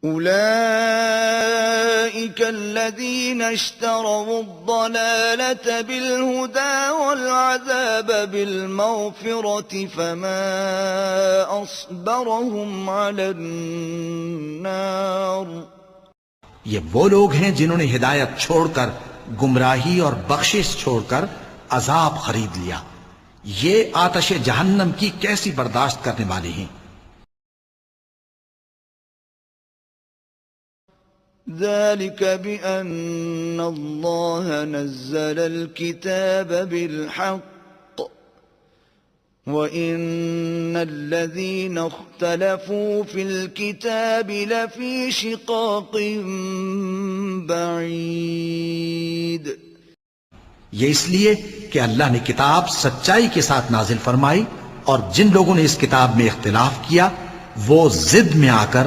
أولئك الذين اشتروا الضلالة بالهدى والعذاب بالمغفرة فما أصبرهم على النار. یہ وہ لوگ ہیں جنہوں نے ہدایت چھوڑ کر گمراہی اور بخشش چھوڑ کر عذاب خرید لیا. یہ آتش جہنم کی کیسی برداشت کرنے والے ہیں. ذلك بأن الله نزل الكتاب بالحق وإن الذين اختلفوا في الكتاب لفي شقاق بعيد. یہ اس لیے کہ اللہ نے کتاب سچائی کے ساتھ نازل فرمائی اور جن لوگوں نے اس کتاب میں اختلاف کیا وہ ضد میں آ کر